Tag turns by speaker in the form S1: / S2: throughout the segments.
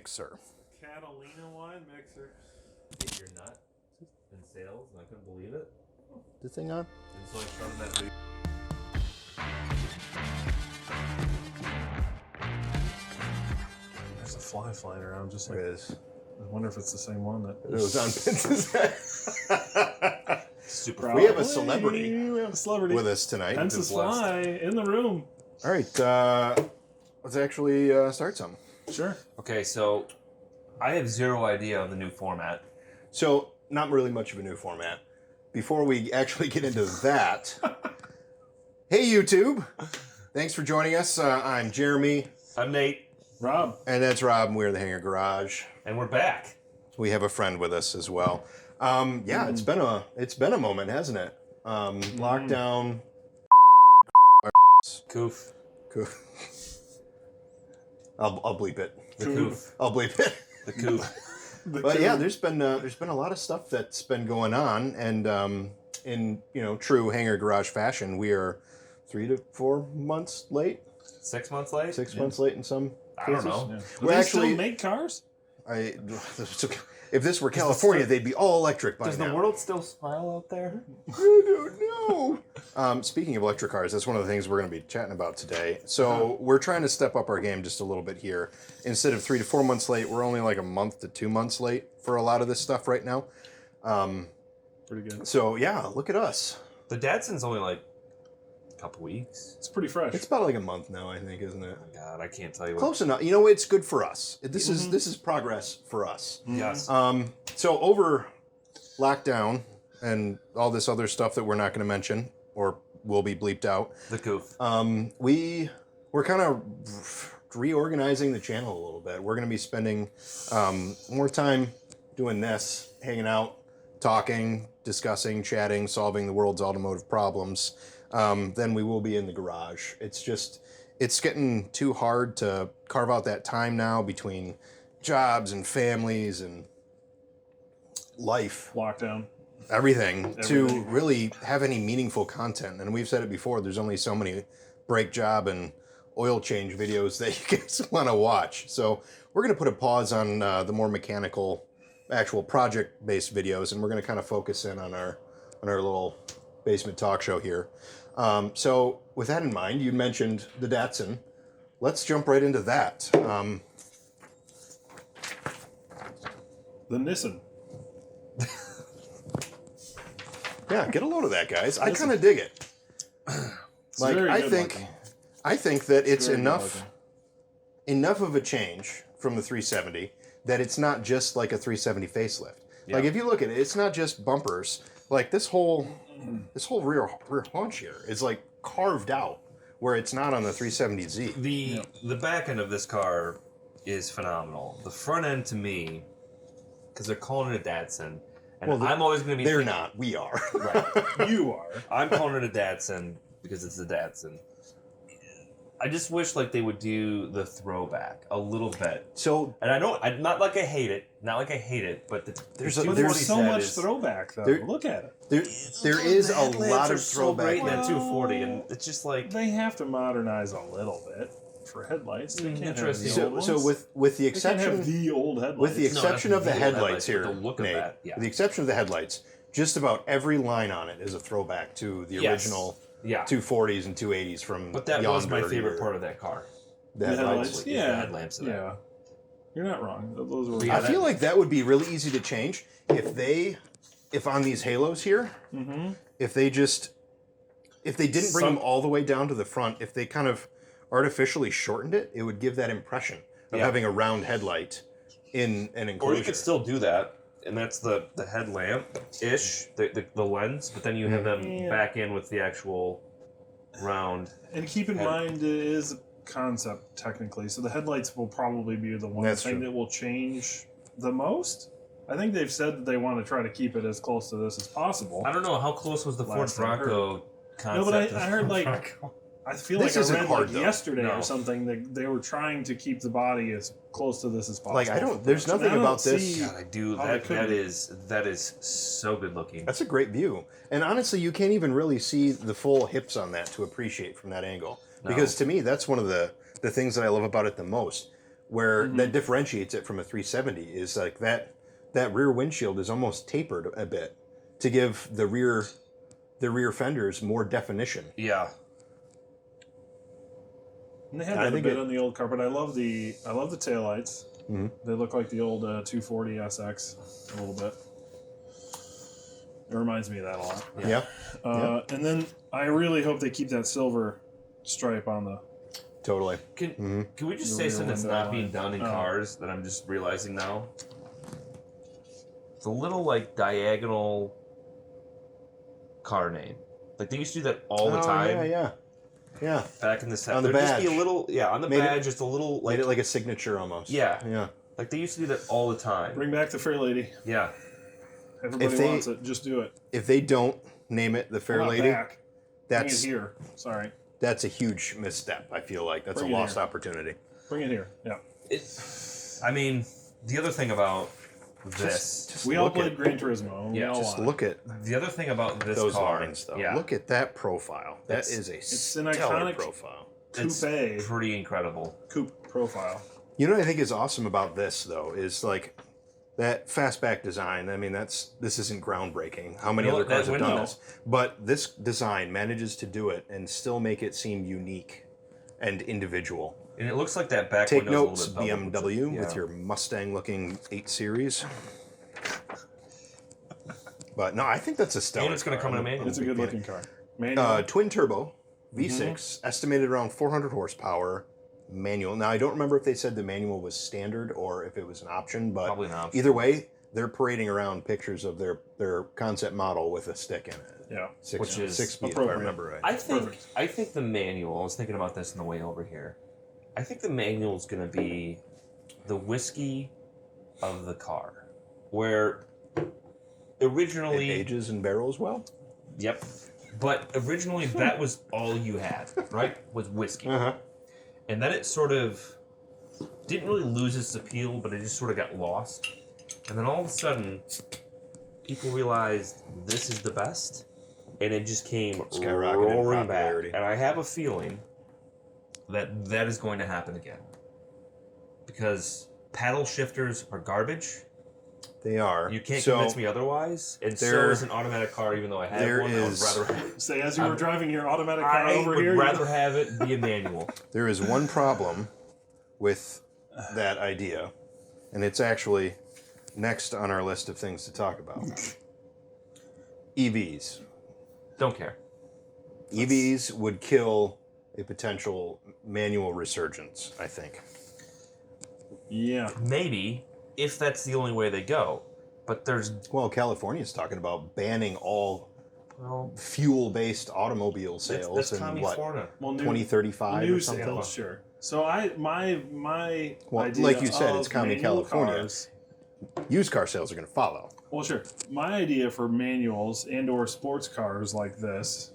S1: mixer.
S2: Catalina wine mixer.
S3: If you're not in sales, and I couldn't believe it.
S1: The thing on?
S3: And so I showed him that video.
S2: There's a fly flying around just like
S1: It is.
S2: I wonder if it's the same one that
S1: It was on Pence's head.
S3: Super.
S1: We have a celebrity
S2: We have a celebrity
S1: with us tonight.
S2: Pence's fly in the room.
S1: All right, let's actually start some.
S2: Sure.
S3: Okay, so I have zero idea on the new format.
S1: So, not really much of a new format. Before we actually get into that, hey YouTube, thanks for joining us. I'm Jeremy.
S3: I'm Nate.
S2: Rob.
S1: And that's Rob, and we're the Hangar Garage.
S3: And we're back.
S1: We have a friend with us as well. Yeah, it's been a moment, hasn't it? Lockdown.
S3: Coof.
S1: I'll bleep it.
S3: The coof.
S1: I'll bleep it.
S3: The coof.
S1: But yeah, there's been a lot of stuff that's been going on, and in true Hangar Garage fashion, we are 3 to 4 months late.
S3: 6 months late.
S1: 6 months late in some
S3: I don't
S1: cases.
S3: know.
S2: Yeah.
S1: We're
S2: Do they
S1: actually-
S2: still make cars?
S1: If this were California, they'd be all electric by
S3: Does
S1: now.
S3: the world still smile out there?
S1: I don't know. Speaking of electric cars, that's one of the things we're going to be chatting about today. So we're trying to step up our game just a little bit here. Instead of 3 to 4 months late, we're only like a month to 2 months late for a lot of this stuff right now.
S2: Pretty good.
S1: So yeah, look at us.
S3: The Datsun's only like a couple weeks.
S2: It's pretty fresh.
S1: It's about like a month now, I think, isn't it?
S3: Oh my God, I can't tell you what.
S1: Close enough. It's good for us. This is progress for us.
S3: Yes.
S1: So over lockdown and all this other stuff that we're not going to mention or will be bleeped out,
S3: The coof.
S1: we're kind of reorganizing the channel a little bit. We're going to be spending more time doing this, hanging out, talking, discussing, chatting, solving the world's automotive problems than we will be in the garage. It's getting too hard to carve out that time now between jobs and families and life,
S2: Lockdown.
S1: everything, to really have any meaningful content. And we've said it before, there's only so many brake job and oil change videos that you guys want to watch. So we're going to put a pause on the more mechanical, actual project-based videos, and we're going to kind of focus in on our little basement talk show here. So with that in mind, you mentioned the Datsun. Let's jump right into that.
S2: The Nissan.
S1: Yeah, get a load of that, guys. I kind of dig it. Like,
S2: very
S1: I
S2: good
S1: think
S2: looking.
S1: that it's
S2: Very good
S1: enough of a change from the 370 that it's not just like a 370 facelift.
S3: Yeah.
S1: Like if you look at it, it's not just bumpers. Like this whole rear haunch here is like carved out where it's not on the 370Z.
S3: The back end of this car is phenomenal. The front end to me, because they're calling it a Datsun, and
S1: Well,
S3: I'm always going to be
S1: They're
S3: thinking,
S1: not. We are.
S3: Right.
S2: You are.
S3: I'm calling it a Datsun because it's a Datsun. I just wish like they would do the throwback a little bit.
S1: So
S3: And I'm not like I hate it, but
S1: There's
S3: the
S1: a-
S2: But
S3: 240
S2: there's so
S3: set
S2: much
S3: is-
S2: throwback, though.
S1: There-
S2: Look at it.
S1: there is a
S3: Headlamps
S1: lot
S3: are
S1: of
S3: so great in
S1: throwback.
S3: that 240, and it's just like
S2: They have to modernize a little bit for headlights. They can't
S3: Interesting.
S2: have the old
S1: So
S2: ones.
S1: with the
S2: They can't have
S1: exception
S2: the old headlights.
S1: with the exception
S3: No,
S1: of the
S3: not the
S1: headlights
S3: headlights,
S1: here,
S3: but the look of
S1: Nate,
S3: that, yeah.
S1: with the exception of the headlights, just about every line on it is a throwback to the
S3: Yes.
S1: original
S3: yeah.
S1: 240s and 280s from
S3: But that was my
S1: Yonder
S3: favorite
S1: or
S3: part of that car.
S1: the
S2: The
S1: headlights.
S2: headlights.
S3: The
S2: Yeah.
S3: headlamps of that.
S2: Yeah. You're not wrong. Those were.
S3: Yeah,
S1: I feel like that would be really easy to change if on these halos here, if they didn't bring them all the way down to the front, if they kind of artificially shortened it, it would give that impression of
S3: Yeah.
S1: having a round headlight in an enclosure.
S3: Or you could still do that, and that's the headlamp-ish, the lens, but then you have them
S2: Yeah.
S3: back in with the actual round.
S2: And keep in
S3: Head-
S2: mind, it is a concept technically, so the headlights will probably be the one
S1: That's
S2: thing
S1: true.
S2: that will change the most. I think they've said that they want to try to keep it as close to this as possible.
S3: I don't know, how close was the Ford
S2: Last I heard.
S3: Bronco concept?
S2: No, but I
S3: of the
S2: heard,
S3: Ford
S2: like,
S3: Bronco?
S2: I feel
S1: This
S2: like I
S1: isn't
S2: read
S1: hard,
S2: like
S1: though.
S2: yesterday
S3: No.
S2: or something that they were trying to keep the body as close to this as possible.
S1: Like, I don't- there's
S2: So
S1: nothing
S2: I don't
S1: about this-
S2: see-
S3: God, I do.
S2: how they
S3: That
S2: couldn't-
S3: is so good looking.
S1: That's a great view. And honestly, you can't even really see the full hips on that to appreciate from that angle.
S3: No.
S1: Because to me, that's one of the things that I love about it the most. where that differentiates it from a 370 is like that rear windshield is almost tapered a bit to give the rear fenders more definition.
S3: Yeah.
S2: And they had that a bit on the old car, but I love the taillights.
S1: Mm-hmm.
S2: They look like the old 240 SX a little bit. It reminds me of that a lot.
S1: Yeah.
S2: And then I really hope they keep that silver stripe on the.
S1: Totally.
S3: Can we just say something that's not being done in cars that I'm just realizing now? It's a little like diagonal car name. Like they used to do that all the time.
S1: Yeah.
S3: Back in the set.
S1: On the
S3: There'd
S1: badge.
S3: just be a little, on the badge, just a little like.
S1: Made it like a signature almost.
S3: Yeah. Like they used to do that all the time.
S2: Bring back the Fair Lady.
S3: Yeah.
S2: Everybody wants it. Just do it.
S1: If they don't name it the Fair Lady,
S2: back.
S1: that's
S2: Bring it here. Sorry.
S1: That's a huge misstep. I feel like that's
S2: Bring
S1: a
S2: it
S1: lost
S2: here.
S1: opportunity.
S2: Bring it here. Yeah.
S3: I mean, the other thing about this.
S1: Just
S2: We all
S1: look
S2: played
S1: at,
S2: Gran Turismo. And we all
S1: just
S2: want
S1: look at
S3: The other thing about this
S1: those
S3: car.
S1: lines, though.
S3: Yeah.
S1: Look at that profile. That
S3: It's-
S1: is a
S2: it's an
S1: stellar
S2: iconic-
S1: profile.
S3: It's
S2: Coupe.
S3: pretty incredible.
S2: Coupe profile.
S1: You know what I think is awesome about this, though, is like that fastback design. I mean, this isn't groundbreaking. How many
S3: You know
S1: other
S3: what, that
S1: cars have done
S3: window-
S1: this? But this design manages to do it and still make it seem unique and individual.
S3: And it looks like that back
S1: Take
S3: window's
S1: notes,
S3: a little bit double,
S1: BMW,
S3: which is-
S1: with
S3: yeah.
S1: your Mustang-looking 8 Series. But no, I think that's a stellar.
S3: And it's going to come in a manual.
S2: It's a good looking car. Manual.
S1: Twin turbo, V6, estimated around 400 horsepower, manual. Now I don't remember if they said the manual was standard or if it was an option, but
S3: Probably an option.
S1: either way, they're parading around pictures of their concept model with a stick in it.
S2: yeah.
S3: Which is
S1: 6 speed, if I
S2: appropriate.
S1: remember right.
S3: I think the manual. I was thinking about this on the way over here. I think the manual is going to be the whiskey of the car, where
S1: It
S3: originally,
S1: ages and barrels well.
S3: yep, but originally that was all you had, right? Was whiskey,
S1: Uh-huh.
S3: and then it sort of didn't really lose its appeal, but it just sort of got lost, and then all of a sudden, people realized this is the best, and it just came
S1: Skyrocketed in
S3: roaring back.
S1: popularity.
S3: And I have a feeling that that is going to happen again. Because paddle shifters are garbage.
S1: They are.
S3: You can't
S1: So,
S3: convince me otherwise. And so
S1: there-
S3: is an automatic car, even though I have
S1: there
S3: one. I would
S1: is-
S3: rather have,
S2: Say, as you were driving your automatic car
S3: I
S2: over
S3: would
S2: here.
S3: rather have it be a manual.
S1: There is one problem with that idea, and it's actually next on our list of things to talk about. EVs.
S3: Don't care.
S1: EVs would kill a potential manual resurgence, I think.
S2: Yeah.
S3: Maybe, if that's the only way they go. But there's,
S1: Well, California's talking about banning all
S3: well,
S1: fuel-based automobile sales
S3: that's
S1: in what,
S3: California.
S2: Well,
S1: 2035
S2: new
S1: or something?
S2: sales, sure. So my
S1: Well,
S2: idea
S1: like you said,
S2: of
S1: it's common
S2: manual
S1: California.
S2: cars-
S1: Used car sales are going to follow.
S2: Well, sure. My idea for manuals and/or sports cars like this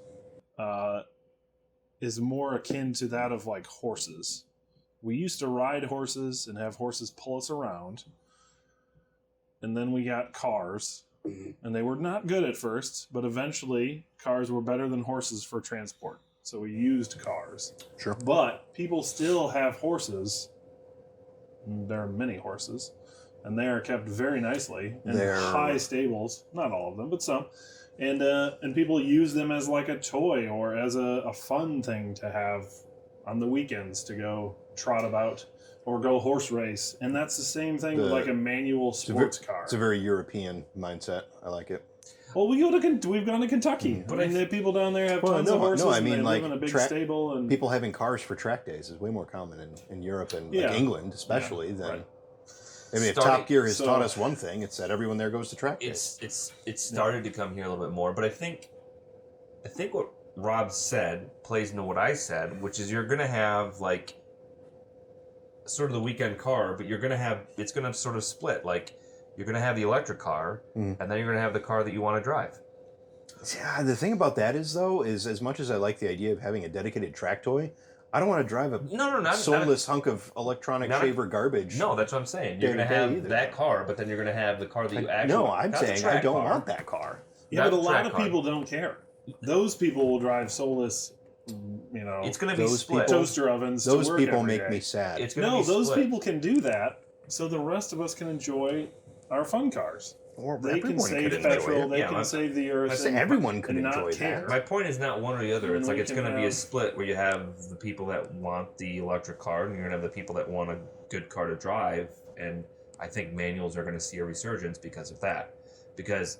S2: is more akin to that of like horses. We used to ride horses and have horses pull us around, and then we got cars, and they were not good at first, but eventually cars were better than horses for transport. So we used cars.
S1: Sure.
S2: But people still have horses. There are many horses, and they are kept very nicely in
S1: They're-
S2: high stables. Not all of them, but some. And people use them as like a toy or as a fun thing to have on the weekends to go trot about or go horse race. And that's the same thing with
S1: The-
S2: like a manual sports car.
S1: It's a very European mindset. I like it.
S2: Well, we've gone to Kentucky.
S3: But
S2: I mean, the people down there have
S1: Well,
S2: tons
S1: no,
S2: of horses.
S1: no, I
S2: and
S1: mean,
S2: they
S1: like,
S2: live in a big
S1: track-
S2: stable. And
S1: People having cars for track days is way more common in Europe and
S2: Yeah.
S1: like England, especially, than.
S2: right.
S1: I mean, if
S3: Starting-
S1: Top Gear has
S2: so-
S1: taught us one thing, it's that everyone there goes to track days.
S3: It's started to come here a little bit more, but I think what Rob said plays into what I said, which is you're gonna have like sort of the weekend car, but it's gonna sort of split. Like you're gonna have the electric car, and then you're gonna have the car that you want to drive.
S1: Yeah, the thing about that is, though, is as much as I like the idea of having a dedicated track toy, I don't want to drive a
S3: Not
S1: soulless hunk of electronic
S3: not a-
S1: shaver garbage.
S3: No, that's what I'm saying. You're
S1: Day
S3: gonna
S1: to day
S3: have
S1: either.
S3: that car, but then you're gonna have the car that you actually.
S1: No, I'm
S3: not the
S1: saying I
S3: track
S1: don't
S3: car.
S1: want that car.
S2: Yeah,
S3: Not
S2: but a
S3: the
S2: lot
S3: track
S2: of
S3: car.
S2: people don't care. Those people will drive soulless
S3: It's going to be
S1: those
S3: split.
S1: people-
S2: toaster ovens.
S1: Those
S2: to work
S1: people
S2: every
S1: make
S2: day.
S1: me sad.
S3: It's going to
S2: No,
S3: be
S2: those
S3: split.
S2: people can do that, so the rest of us can enjoy our fun cars.
S1: Or
S2: They can
S1: everyone
S2: save
S1: could enjoy
S2: petrol.
S1: it.
S2: They
S3: Yeah,
S2: can save the earth.
S1: I say
S2: and-
S1: everyone could
S2: and not
S1: enjoy
S2: care.
S1: that.
S3: My point is not one or the other.
S2: And
S3: It's like
S2: we
S3: it's
S2: can
S3: going to be a
S2: have-
S3: split where you have the people that want the electric car, and you're going to have the people that want a good car to drive. And I think manuals are going to see a resurgence because of that. Because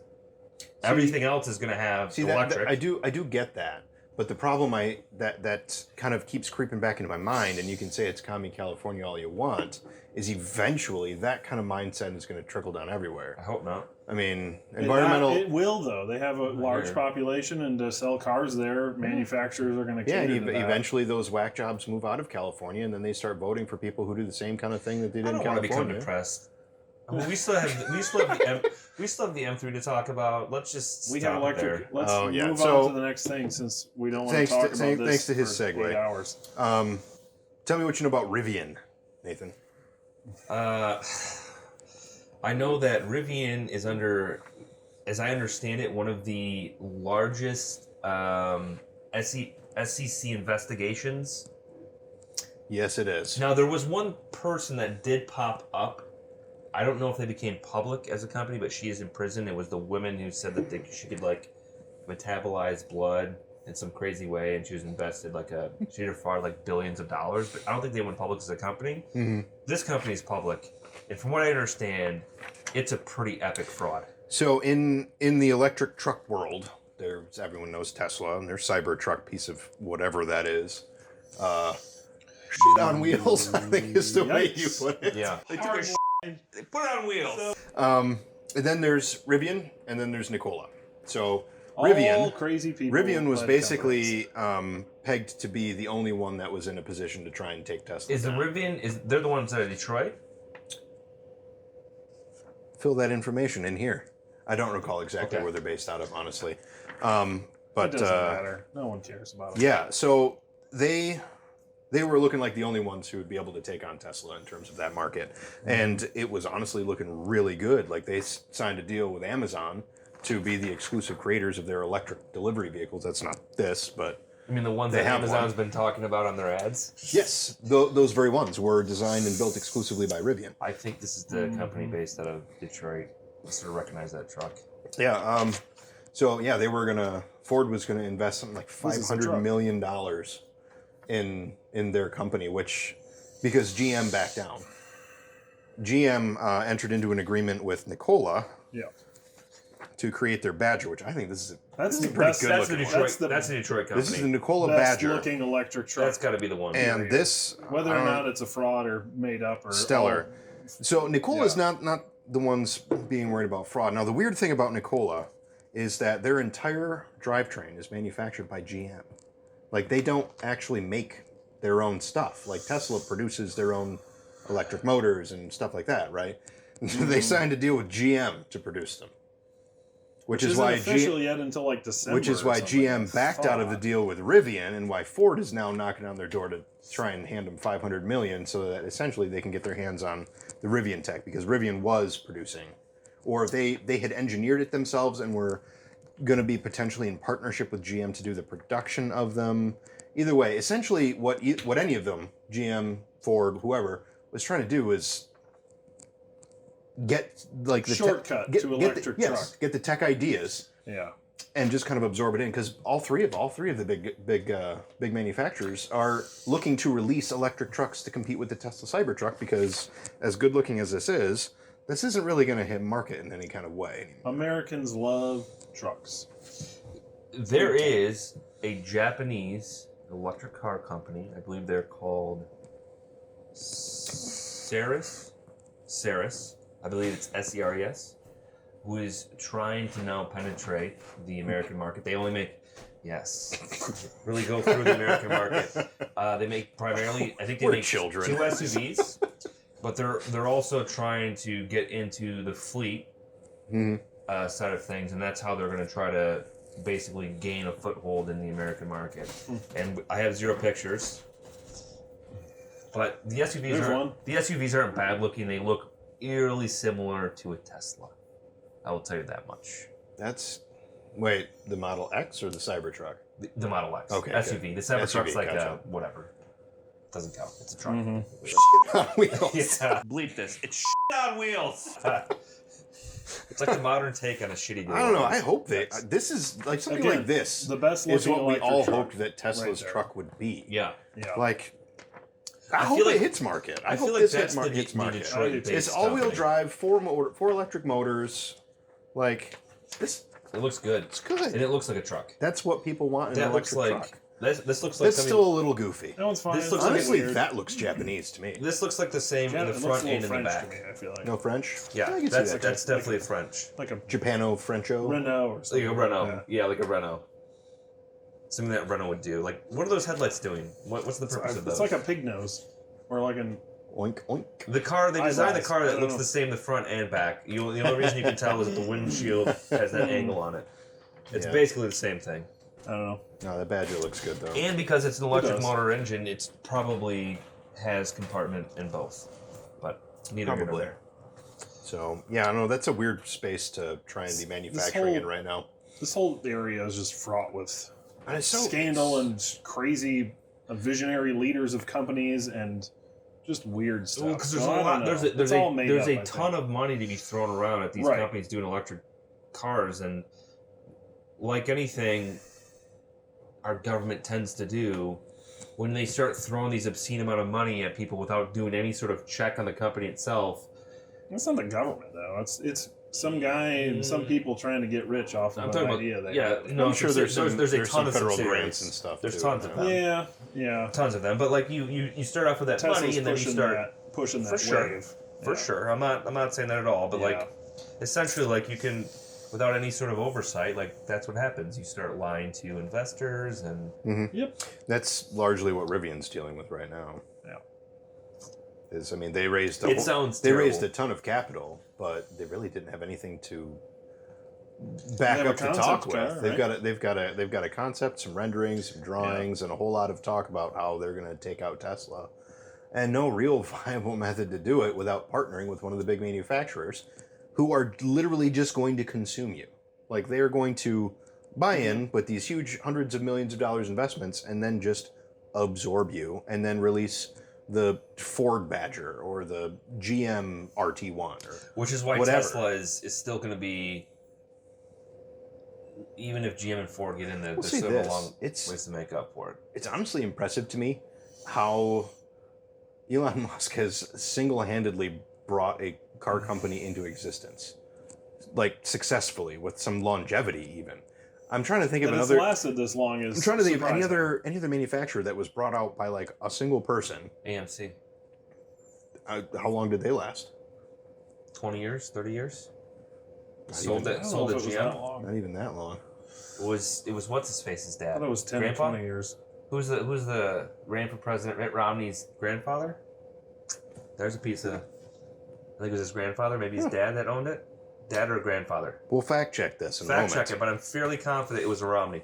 S3: everything else is going to have
S1: See,
S3: electric.
S1: I do get that, but the problem that kind of keeps creeping back into my mind, and you can say it's commie California all you want, is eventually that kind of mindset is going to trickle down everywhere.
S3: I hope not.
S1: I mean, environmental.
S2: It will though. They have a large
S3: here.
S2: population, and to sell cars there, manufacturers are going to
S1: Yeah,
S2: cater
S1: and
S2: to that.
S1: eventually those whack jobs move out of California, and then they start voting for people who do the same kind of thing that they did
S3: I
S1: in
S3: don't want to become
S1: California.
S3: depressed. I mean, we still have the M3 to talk about. Let's just
S2: We
S3: stop
S2: have electric.
S3: there.
S2: Let's
S1: Oh, yeah.
S2: move
S1: So-
S2: on to the next thing, since we don't want to
S1: Thanks
S2: talk
S1: to-
S2: about
S1: thanks
S2: this
S1: to his
S2: for
S1: segue.
S2: 8 hours.
S1: Tell me what you know about Rivian, Nathan.
S3: I know that Rivian is under, as I understand it, one of the largest SEC investigations.
S1: Yes, it is.
S3: Now, there was one person that did pop up. I don't know if they became public as a company, but she is in prison. It was the woman who said that she could metabolize blood in some crazy way, and she was invested she defrauded billions of dollars. But I don't think they went public as a company.
S1: Mm-hmm.
S3: This company is public, and from what I understand, it's a pretty epic fraud.
S1: So in the electric truck world, there's everyone knows Tesla and their Cybertruck piece of whatever that is. Shit on wheels, I think is the way you
S2: Yikes.
S1: put it.
S3: Yeah, they took they put it on wheels.
S1: And then there's Rivian, and then there's Nikola. So
S2: All
S1: Rivian
S2: crazy people.
S1: Rivian was
S2: led
S1: basically pegged to be the only one that was in a position to try and take Tesla
S3: Is the
S1: down.
S3: Rivian? They're the ones out of Detroit?
S1: Fill that information in here. I don't recall exactly
S3: Okay.
S1: where they're based out of, honestly. But
S2: companies. It doesn't matter. No one cares about it.
S1: yeah, so they were looking like the only ones who would be able to take on Tesla in terms of that market. And it was honestly looking really good. Like they signed a deal with Amazon to be the exclusive creators of their electric delivery vehicles. That's not this, but
S3: I mean, the ones
S1: They
S3: that
S1: have
S3: Amazon's been talking about on their ads.
S1: yes, those very ones were designed and built exclusively by Rivian.
S3: I think this is the company based out of Detroit. I sort of recognize that truck.
S1: Yeah, so yeah, Ford was gonna invest something like
S2: This is a
S1: $500
S2: truck.
S1: million in their company, because GM backed down. GM entered into an agreement with Nikola
S2: Yeah.
S1: to create their Badger, which I think this is
S2: That's the
S1: pretty
S2: best.
S1: good
S3: That's the
S1: looking
S3: Detroit.
S2: That's
S3: That's
S2: the
S3: the Detroit company.
S1: this is the Nikola
S2: best
S1: Badger,
S2: looking electric truck.
S3: That's got to be the one.
S1: and this
S2: Whether or
S1: I don't-
S2: not it's a fraud or made up or
S1: stellar. So Nikola's
S2: Yeah.
S1: not the ones being worried about fraud. Now the weird thing about Nikola is that their entire drivetrain is manufactured by GM. Like they don't actually make their own stuff. Like Tesla produces their own electric motors and stuff like that, right? They signed a deal with GM to produce them, which is
S2: isn't
S1: why
S2: official yet until like December.
S1: which is
S2: or
S1: why
S2: something.
S1: GM backed out of the
S2: Fuck.
S1: deal with Rivian, and why Ford is now knocking on their door to try and hand them $500 million, so that essentially they can get their hands on the Rivian tech, because Rivian was producing, or they had engineered it themselves and were going to be potentially in partnership with GM to do the production of them. Either way, essentially what any of them, GM, Ford, whoever, was trying to do is get like the
S2: Shortcut to electric truck.
S1: get the tech ideas
S2: Yeah.
S1: and just kind of absorb it in, because all three of the big manufacturers are looking to release electric trucks to compete with the Tesla Cybertruck, because as good looking as this isn't really going to hit market in any kind of way.
S2: Americans love trucks.
S3: There is a Japanese electric car company. I believe they're called Ceres. I believe it's SERES, who is trying to now penetrate the American market. They only make, really go through the American market. They make primarily, I think they
S1: We're
S3: make
S1: children.
S3: 2 SUVs, but they're also trying to get into the fleet side of things, and that's how they're going to try to basically gain a foothold in the American market. And I have 0 pictures, but the SUVs aren't bad looking. They look eerily similar to a Tesla. I will tell you that much.
S1: Wait, the Model X or the Cybertruck?
S3: The Model X.
S1: Okay,
S3: SUV.
S1: good.
S3: The Cybertruck's
S1: SUV,
S3: like
S1: gotcha.
S3: whatever. Doesn't count. It's a truck.
S1: On wheels.
S3: Yeah. Bleep this. It's shit on wheels. It's like the modern take on a shitty.
S1: I don't know. I hope this is like something
S2: Again,
S1: like this.
S2: the best
S1: is
S2: looking
S1: what we
S2: electric
S1: all
S2: truck
S1: hoped that Tesla's
S2: right there.
S1: truck would be.
S3: Yeah.
S2: Yeah.
S1: Like, I
S3: feel
S1: hope
S3: like-
S1: it hits market. I
S3: feel
S1: hope
S3: like
S1: this
S3: that's the
S1: hits market.
S3: Detroit-based
S1: It's all-wheel
S3: company.
S1: drive, four electric motors. Like this,
S3: It looks good.
S1: it's good.
S3: And it looks like a truck.
S1: That's what people want in an
S3: That looks
S1: electric
S3: like
S1: truck.
S3: this looks like
S1: That's
S3: something.
S1: still a little goofy.
S2: That one's fine.
S3: This looks
S1: Honestly,
S2: weird.
S1: that looks Japanese to me.
S3: This looks like the same
S2: Yeah,
S3: in the
S2: it looks
S3: front
S2: a little
S3: and in the
S2: French
S3: back.
S2: to me, I feel like.
S1: No French?
S3: Yeah,
S1: I can see
S3: that's
S1: that.
S3: that's definitely French.
S2: Like a
S1: Japano-Frencho.
S2: Renault or
S3: Like
S2: something.
S3: a Renault.
S2: Like that.
S3: Yeah, like a Renault. Something that Renault would do. Like, what are those headlights doing? What's the purpose of those?
S2: It's like a pig nose. Or like an...
S1: Oink, oink.
S3: The car, they designed the
S2: Eyeballs.
S3: car
S2: I
S3: that
S2: don't
S3: looks
S2: know.
S3: the same the front and back. The only reason you can tell is that the windshield has that angle on it. It's
S1: Yeah.
S3: basically the same thing.
S2: I don't know.
S1: No, that Badger looks good though.
S3: And because it's an electric
S2: does.
S3: motor engine, it's probably has compartment in both. But neither here nor
S1: Probably.
S3: there.
S1: So yeah, I don't know. That's a weird space to try and be manufacturing in right now.
S2: This whole area is just fraught with
S1: And it's so
S2: scandal and crazy visionary leaders of companies and just weird stuff.
S3: Because there's
S2: So
S3: a
S2: I
S3: lot.
S2: don't know.
S3: There's
S2: It's all
S3: a
S2: made
S3: there's
S2: up,
S3: a
S2: I
S3: ton
S2: think.
S3: of money to be thrown around at these
S2: Right.
S3: companies doing electric cars, and like anything, our government tends to do. When they start throwing these obscene amount of money at people without doing any sort of check on the company itself,
S2: It's not the government though. It's some guy and some people trying to get rich off of
S3: I'm
S2: an
S3: talking
S2: idea.
S3: about
S2: they
S3: yeah.
S2: have.
S3: No,
S1: I'm sure there's
S3: a ton
S1: some
S3: of
S1: federal
S3: subsidiaries.
S1: grants and stuff.
S3: There's
S1: too,
S3: tons of
S1: yeah.
S3: them.
S2: Yeah.
S3: Tons of them, but like you start off with that
S2: Tesla's
S3: money and then you
S2: pushing
S3: start
S2: pushing that
S3: For sure.
S2: wave.
S3: for
S2: Yeah.
S3: sure. I'm not saying that at all, but
S2: Yeah.
S3: like essentially, like you can, without any sort of oversight, like that's what happens. You start lying to investors and
S2: Yep.
S1: That's largely what Rivian's dealing with right now.
S2: Yeah.
S1: I mean, they raised
S3: It sounds
S1: they raised a
S3: terrible.
S1: ton of capital, but they really didn't have anything to
S2: They
S1: back
S2: have a
S1: up to talk
S2: concept
S1: with.
S2: car,
S1: They've got a concept, some renderings, some drawings, and a whole lot of talk about how they're going to take out Tesla, and no real viable method to do it without partnering with one of the big manufacturers, who are literally just going to consume you. Like they are going to buy in with these huge hundreds of millions of dollars investments, and then just absorb you, and then release the Ford Badger or the GM RT1 or
S3: which is why
S1: whatever.
S3: Tesla is still going to be. Even if GM and Ford get in there,
S1: We'll
S3: there's
S1: see
S3: still
S1: this.
S3: a long
S1: It's-
S3: ways to make up for it.
S1: It's honestly impressive to me how Elon Musk has single-handedly brought a car company into existence, like successfully with some longevity. Even I'm trying to think of
S2: And it's
S1: another.
S2: lasted this long is
S1: I'm trying to think of any
S2: surprising.
S1: other manufacturer that was brought out by like a single person.
S3: AMC,
S1: How long did they last?
S3: 20 years, 30 years.
S1: Not
S3: Sold
S1: even-
S2: I
S3: it.
S2: don't
S3: Sold
S2: know
S3: to
S2: if it was
S3: GM.
S2: that long.
S1: Not even that long.
S3: It was what's his face's
S2: I
S3: dad.
S2: thought it was 10
S3: Grandpa?
S2: or 20 years.
S3: Who's the ran for president? Mitt Romney's grandfather. There's a piece of. I think it was his grandfather, maybe his dad that owned it. Dad or grandfather.
S1: We'll fact check this in a
S3: Fact
S1: moment.
S3: check it, but I'm fairly confident it was a Romney.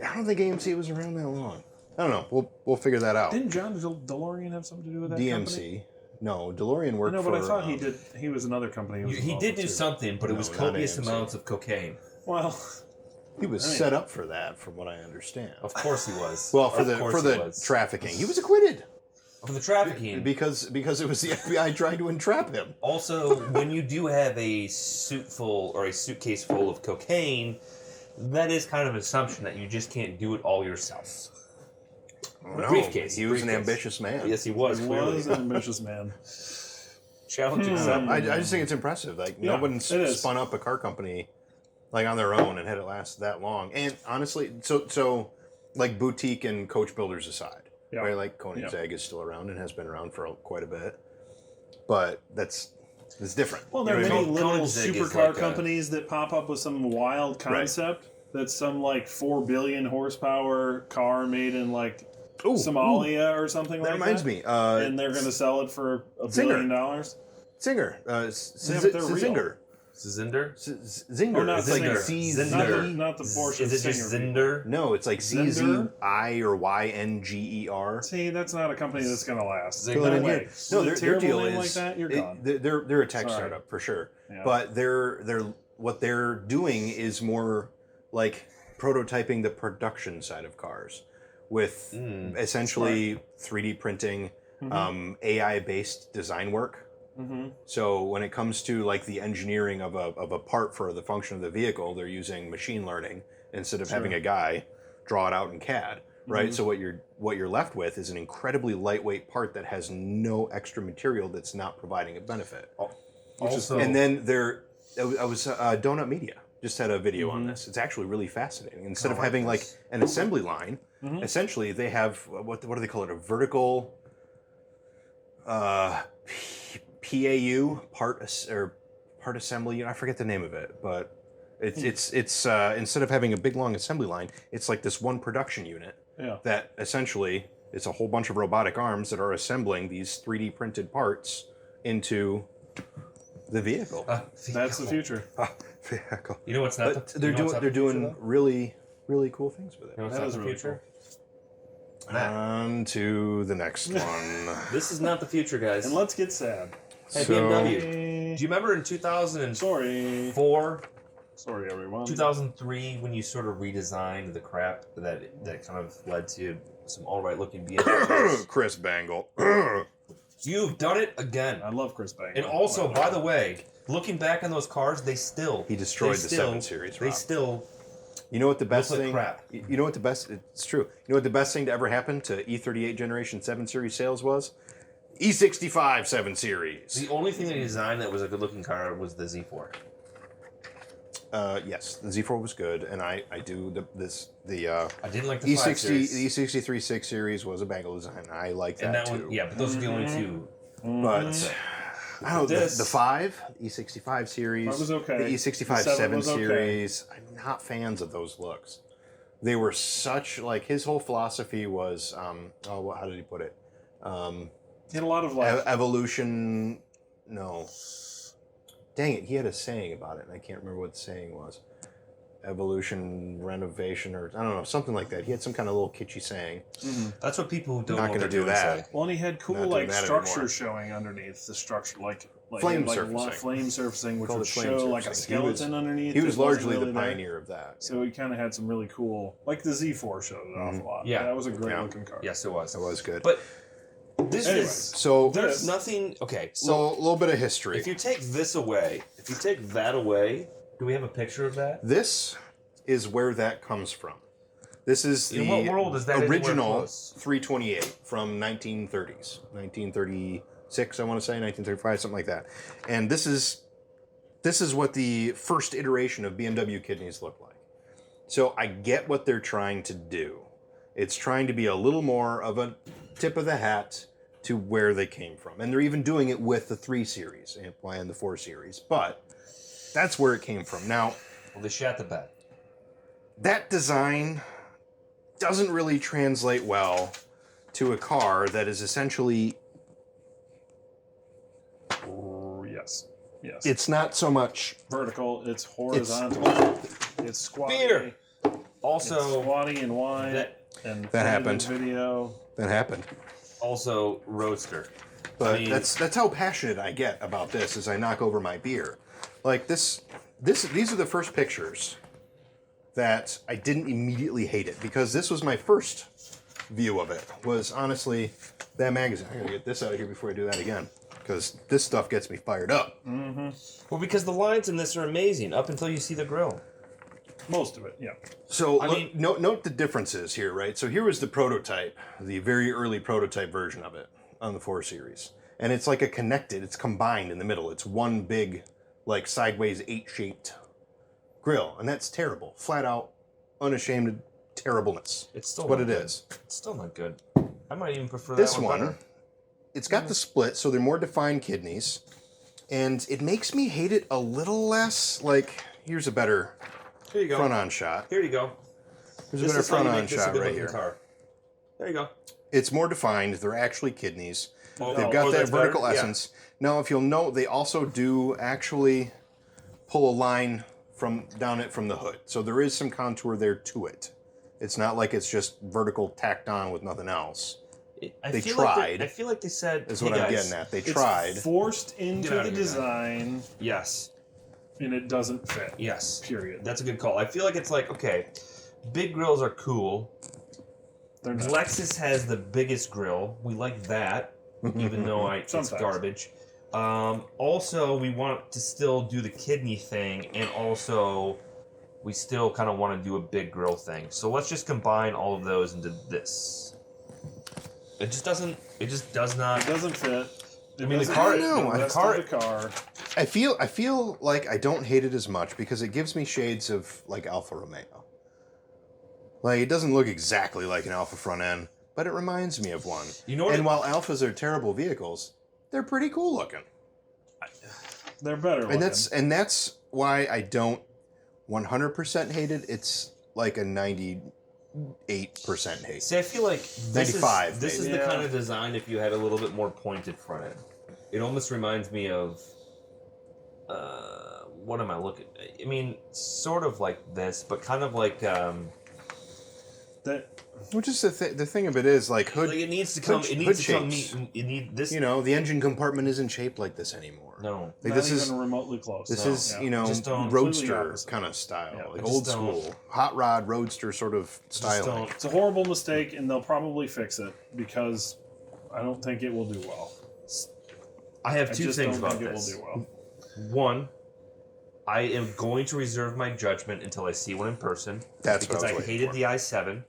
S1: I don't think AMC was around that long. I don't know. We'll figure that out.
S2: Didn't John DeLorean have something to do with that company?
S1: DMC. No, DeLorean
S2: I
S1: worked
S2: know,
S1: for.
S2: but I thought he did. He was another company. was
S3: He
S2: involved
S3: did
S2: with
S3: do
S2: too.
S3: something, but it
S1: No,
S3: was
S1: not
S3: copious
S1: AMC.
S3: amounts of cocaine.
S2: Well,
S1: He was
S2: I mean-
S1: set up for that, from what I understand.
S3: Of course he was.
S1: Well, for
S3: Of
S1: the
S3: course
S1: for
S3: he
S1: the
S3: was.
S1: trafficking, he was acquitted
S3: For the trafficking.
S1: because it was the FBI trying to entrap him.
S3: Also, when you do have a suitcase full of cocaine, that is kind of an assumption that you just can't do it all yourself.
S1: No,
S3: Briefcase,
S1: He was an
S3: briefcase.
S1: ambitious man.
S3: Yes, he was.
S2: he
S3: Clearly.
S2: was an ambitious man.
S3: Challenge
S2: Hmm.
S3: accepted.
S1: I just think it's impressive. Like no
S2: Yeah,
S1: one's
S2: it is.
S1: spun up a car company like on their own and had it last that long. And honestly, so like boutique and coach builders aside,
S2: Yeah.
S1: right? Like Koenigsegg is still around and has been around for quite a bit, but it's different.
S2: Well, there are
S1: You know what I
S2: many
S1: mean?
S2: little
S3: Koenigsegg is
S2: supercar
S3: like a-
S2: companies that pop up with some wild concept. That's some like 4 billion horsepower car made in like
S1: Ooh,
S2: Somalia or something
S1: that
S2: like
S1: reminds
S2: that.
S1: me.
S2: And they're going to sell it for $1
S1: Singer.
S2: billion.
S1: Singer,
S2: Yeah, but they're real.
S1: Zinger,
S3: Zinder?
S1: Zinger.
S2: Oh, not
S1: It's like
S2: Zinger.
S1: Z.
S2: Not the Porsche.
S3: Is it just Zinder?
S1: No, it's like
S2: Zinder?
S1: ZZI or YNGER.
S2: See, that's not a company that's going to last.
S3: Zinger.
S1: Fill it
S2: No
S1: in
S2: way.
S1: here.
S2: With
S1: No,
S2: a
S1: their
S2: terrible
S1: deal
S2: name
S1: is
S2: like that, you're gone.
S1: They're a tech
S2: Sorry.
S1: startup for sure,
S2: Yeah.
S1: but they're what they're doing is more like prototyping the production side of cars with essentially 3D printing, AI-based design work. So when it comes to like the engineering of a part for the function of the vehicle, they're using machine learning instead of having a guy draw it out in CAD, right? So what you're left with is an incredibly lightweight part that has no extra material that's not providing a benefit.
S3: Also,
S1: And then I was Donut Media just had a video on this. It's actually really fascinating. Instead of having like an assembly line, essentially they have what do they call it? A vertical PAU part assembly. I forget the name of it, but it's instead of having a big long assembly line, it's like this one production unit that essentially it's a whole bunch of robotic arms that are assembling these 3D printed parts into the vehicle.
S2: That's the future.
S1: Vehicle.
S3: You know what's not?
S1: But they're doing really cool things with it.
S3: You know what's
S2: That
S3: not
S2: is
S3: the
S2: really
S3: future?
S1: On to the next one.
S3: This is not the future, guys.
S2: And let's get sad.
S3: Hey,
S1: So-
S3: BMW. Do you remember in 2004,
S2: Sorry, everyone.
S3: 2003, when you sort of redesigned the crap that kind of led to some all right looking vehicles?
S1: Chris Bangle.
S3: You've done it again.
S2: I love Chris Bangle.
S3: And also, by the way, looking back on those cars, he destroyed
S1: He destroyed the 7 Series,
S3: They
S1: Rob.
S3: still
S1: You know what the best
S3: look like
S1: thing?
S3: crap.
S1: You know what the best? It's true. You know what the best thing to ever happen to E38 Generation 7 Series sales was? E65 7 Series.
S3: The only thing that he designed that was a good looking car was the Z4.
S1: Yes, the Z4 was good, and I do the
S3: I didn't like the 5
S1: E60
S3: Series.
S1: the E63 6 Series was a Bangle design. I like that,
S3: And that
S1: too.
S3: one, yeah, but those are the only two.
S1: But I don't know,
S2: This-
S1: the 5 E65 series,
S2: That was okay.
S1: the E65
S2: The 7
S1: 7
S2: was okay.
S1: series. I'm not fans of those looks. They were such like his whole philosophy was how did he put it?
S2: He had a lot of like.
S1: Evolution. No. Dang it, he had a saying about it, and I can't remember what the saying was. Evolution, renovation, or I don't know, something like that. He had some kind of little kitschy saying.
S3: That's what people who don't
S1: Not
S3: know what
S1: gonna
S3: they're
S1: do
S3: doing
S1: that.
S3: say.
S2: Well, and he had cool
S1: Not doing
S2: like
S1: that
S2: structure
S1: anymore.
S2: showing underneath the structure, like
S1: Flame
S2: he had,
S1: surfacing.
S2: flame surfacing, which
S1: Called
S2: would
S1: it flame
S2: show like a
S1: surfacing. He was-
S2: skeleton underneath.
S1: He was
S2: that wasn't
S1: largely
S2: really
S1: the
S2: there.
S1: pioneer of that.
S2: So he kind of had some really cool, like the Z4 showed it off a lot.
S3: Yeah.
S2: That was a great
S1: Yeah.
S2: looking car.
S3: Yes, it was.
S1: That was good.
S3: But this
S2: Anyway.
S3: is
S1: So,
S3: there's nothing. Okay,
S1: so
S3: so
S1: a little bit of history.
S3: if you take this away, if you take that away, do we have a picture of that?
S1: This is where that comes from. This is the
S3: In what world is that anywhere
S1: original
S3: close?
S1: 328 from 1930s, 1936, I want to say, 1935, something like that. And this is what the first iteration of BMW kidneys look like. So I get what they're trying to do. It's trying to be a little more of a tip of the hat to where they came from. And they're even doing it with the 3 Series and the 4 Series. But that's where it came from. Now,
S3: Well, they shat the bed.
S1: that design doesn't really translate well to a car that is essentially,
S2: Yes. Yes.
S1: it's not so much,
S2: vertical. It's horizontal. It's squatty.
S3: Beer.
S2: It's
S3: Also,
S2: squatty and wide.
S3: that
S2: and
S1: That happened.
S2: Video.
S1: that happened.
S3: also roadster.
S1: But
S3: I mean-
S1: that's how passionate I get about this as I knock over my beer. Like these are the first pictures that I didn't immediately hate it, because this was my first view of it, was honestly that magazine. I gotta get this out of here before I do that again, because this stuff gets me fired up.
S3: Well, because the lines in this are amazing up until you see the grill.
S2: Most of it. Yeah.
S1: So
S3: I mean-
S1: note the differences here, right? So here was the prototype, the very early prototype version of it on the 4 Series. And it's like it's combined in the middle. It's one big, like sideways 8-shaped grill. And that's terrible. Flat out, unashamed terribleness.
S3: It's still
S1: what
S3: not
S1: it
S3: good.
S1: is.
S3: It's still not good. I might even prefer
S1: This
S3: that one.
S1: one,
S3: better.
S1: it's got the split, so they're more defined kidneys. And it makes me hate it a little less. Like, here's a better
S3: Here you go.
S1: front-on shot.
S3: Here you go.
S1: Here's
S3: This
S1: a better
S3: is how you
S1: front-on
S3: make this a
S1: shot
S3: good
S1: right
S3: looking
S1: here.
S3: car. There you go.
S1: It's more defined. They're actually kidneys.
S3: Oh,
S1: They've got that
S3: that's better?
S1: vertical
S3: Yeah.
S1: essence. Now, if you'll note, they also do actually pull a line down it from the hood. So there is some contour there to it. It's not like it's just vertical tacked on with nothing else. They tried.
S3: I feel like they said.
S1: Is
S3: hey
S1: what I'm
S3: guys,
S1: getting at. They
S2: It's
S1: tried.
S2: forced into
S3: Get out
S2: the
S3: of here, man.
S2: design.
S3: Yes.
S2: and it doesn't fit.
S3: Yes.
S2: Period.
S3: That's a good call. I feel like it's like, okay, big grills are cool.
S2: They're not.
S3: Lexus has the biggest grill. We like that, even though it's
S2: Sometimes.
S3: garbage. Also, we want to still do the kidney thing, and also we still kind of want to do a big grill thing. So let's just combine all of those into this. It just doesn't. It just does not.
S2: It doesn't fit.
S3: I mean, the car.
S2: The car.
S1: I feel like I don't hate it as much because it gives me shades of like Alfa Romeo. Like it doesn't look exactly like an Alfa front end, but it reminds me of one.
S3: You know what?
S1: And while Alfas are terrible vehicles, they're pretty cool looking.
S2: They're better looking.
S1: And that's why I don't 100% hate it. It's like a 98% hate.
S3: See, I feel like
S1: 95,
S3: this is
S1: maybe.
S3: the kind of design if you had a little bit more pointed front end. It almost reminds me of. What am I looking? I mean, sort of like this, but kind of like.
S1: That, which is the thing of it is like hood.
S3: Like it needs to come. It needs to come. You need this.
S1: You know, the engine compartment isn't shaped like this anymore.
S3: No,
S1: like
S2: not
S1: this
S2: even
S1: is
S2: remotely close.
S1: This
S2: No.
S1: is
S2: Yeah.
S1: you know roadster
S2: opposite.
S1: kind of style,
S2: Yeah,
S1: like
S3: I
S1: old
S3: just
S1: school hot rod roadster sort of styling.
S2: It's a horrible mistake, and they'll probably fix it because I don't think it will do well.
S3: I have two
S2: just
S3: things
S2: don't
S3: about
S2: think
S3: this.
S2: It will do well.
S3: One, I am going to reserve my judgment until I see one in person.
S1: That's
S3: because
S1: what I
S3: I
S1: was
S3: hated
S1: waiting
S3: the i7.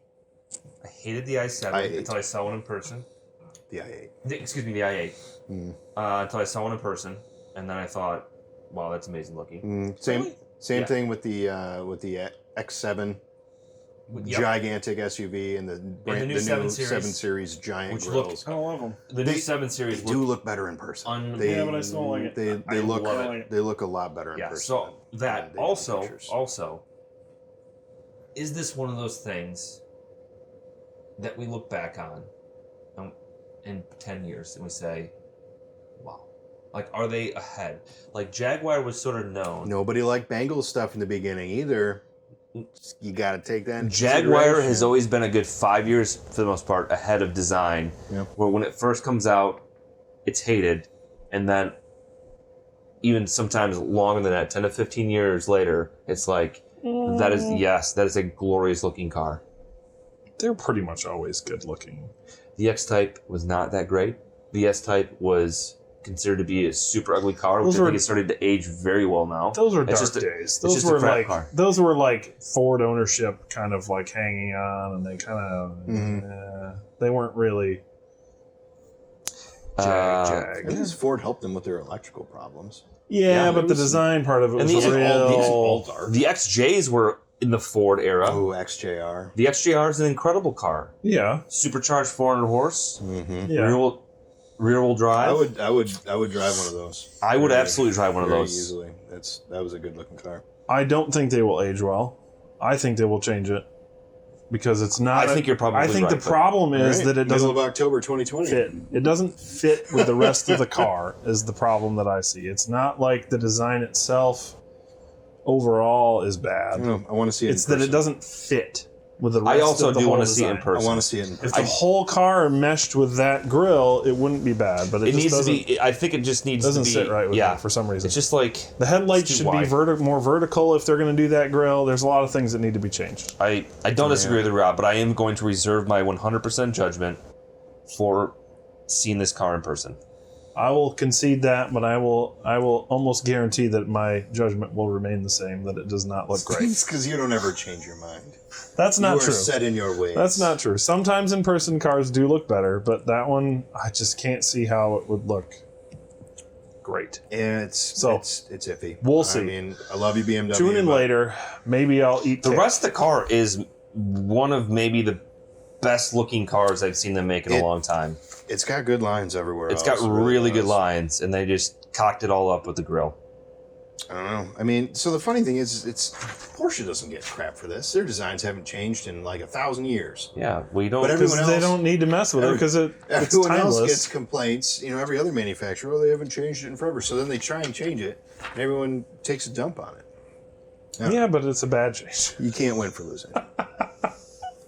S3: I hated the i7 until I saw one in person.
S1: The i8.
S3: Excuse me, the i8. Until I saw one in person, and then I thought, "Wow, that's amazing looking."
S1: Same
S3: Yeah.
S1: thing with the X7,
S3: Yep.
S1: gigantic SUV, and the
S3: new 7 Series,
S1: 7 Series giant
S3: which
S1: grills.
S2: I don't love them.
S3: The new 7 Series
S1: They do look better in person.
S2: Yeah, but I still like it.
S1: They
S3: I
S1: look
S3: love it.
S1: they look a lot better in
S3: Yeah.
S1: person.
S3: So that
S1: than they do in
S3: also
S1: pictures.
S3: is this one of those things that we look back on in 10 years and we say, wow, like, are they ahead? Like, Jaguar was sort of known.
S1: Nobody liked Bengals stuff in the beginning either. You got to take that into
S3: Jaguar
S1: consideration.
S3: has always been a good 5 years, for the most part, ahead of design.
S1: Yep.
S3: Where when it first comes out, it's hated. And then even sometimes longer than that, 10 to 15 years later, it's like, that is a glorious looking car.
S2: They're pretty much always good looking.
S3: The X-Type was not that great. The S-Type was considered to be a super ugly car, which I think is starting to age very well now.
S2: Those were
S3: It's
S2: dark
S3: just
S2: days.
S3: it's
S2: Those
S3: just a
S2: were
S3: crap
S2: like
S3: car.
S2: those were like Ford ownership kind of like hanging on, and they kind of they weren't really Jag.
S1: I guess Ford helped them with their electrical problems.
S2: Yeah,
S3: Yeah,
S2: but the design part of it was real.
S3: The XJs were in the Ford era.
S1: Oh, XJR.
S3: The XJR is an incredible car.
S2: Yeah,
S3: Supercharged 400 horse,
S2: yeah.
S3: rear wheel drive.
S1: I would drive one of those.
S3: I would absolutely drive one of
S1: Very
S3: those.
S1: easily. That was a good looking car.
S2: I don't think they will age well. I think they will change it because it's not.
S3: I think you're probably
S2: I think
S3: right,
S2: the problem is
S1: Right.
S2: that it
S1: Middle
S2: doesn't
S1: of October 2020.
S2: fit. It doesn't fit with the rest of the car. Is the problem that I see. It's not like the design itself overall is bad.
S1: I want to see it.
S2: It's
S1: in
S2: that
S1: person.
S2: it doesn't fit with the rest
S3: I also
S2: of the
S3: do
S2: whole
S3: want to see it in
S2: design.
S3: person.
S1: I want to see it in
S2: If
S1: person.
S2: the whole car meshed with that grill, it wouldn't be bad. But it just
S3: needs to
S2: doesn't,
S3: be. I think it just needs
S2: doesn't
S3: to be.
S2: sit right with
S3: yeah,
S2: me for some reason.
S3: It's just like
S2: the headlights
S3: it's too
S2: should be
S3: wide.
S2: more vertical if they're going to do that grill. There's a lot of things that need to be changed.
S3: I don't disagree with you, Rob, but I am going to reserve my 100% judgment for seeing this car in person.
S2: I will concede that, but I will almost guarantee that my judgment will remain the same. That it does not look great.
S1: It's because you don't ever change your mind.
S2: That's not
S1: you are
S2: true.
S1: set in your ways.
S2: That's not true. Sometimes in-person cars do look better, but that one, I just can't see how it would look great.
S1: Yeah, it's iffy.
S2: We'll see.
S1: I mean, I love you, BMW.
S2: Tune in
S1: but
S2: later. Maybe I'll eat
S3: The
S2: cake.
S3: rest of the car is one of maybe the best looking cars I've seen them make in a long time.
S1: It's got good lines everywhere.
S3: It's
S1: else.
S3: got
S1: It
S3: really good
S1: does.
S3: lines, and they just cocked it all up with the grill.
S1: I don't know. I mean, so the funny thing is, Porsche doesn't get crap for this. Their designs haven't changed in like 1,000 years.
S3: Yeah, we don't.
S1: But everyone
S2: Because they
S1: else-
S2: don't need to mess with it because it's
S1: Everyone
S2: timeless.
S1: else gets complaints. Every other manufacturer, they haven't changed it in forever. So then they try and change it, and everyone takes a dump on it.
S2: Yeah, but it's a bad change.
S1: You can't win for losing.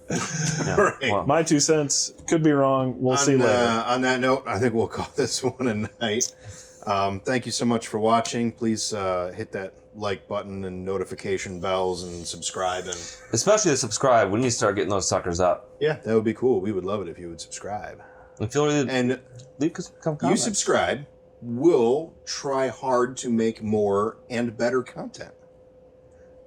S3: Yeah,
S1: Right.
S3: well,
S2: My 2 cents could be wrong. We'll see later.
S1: On that note, I think we'll call this one a night. Thank you so much for watching. Please hit that like button and notification bells and subscribe. And
S3: Especially the subscribe. We need to start getting those suckers up.
S1: yeah, that would be cool. We would love it if you would subscribe.
S3: And feel free to
S1: And
S3: leave some
S1: you
S3: comments.
S1: subscribe, we'll try hard to make more and better content.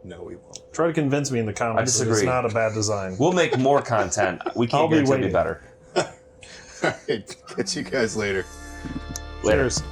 S1: No, we won't.
S2: Try to convince me in the comments that it's
S3: disagree.
S2: not a bad design.
S3: We'll make more content. We
S2: I'll
S3: can't
S2: be
S3: guarantee it'll be
S2: waiting.
S3: better.
S1: All right, catch you guys later.
S3: Later.
S2: Cheers.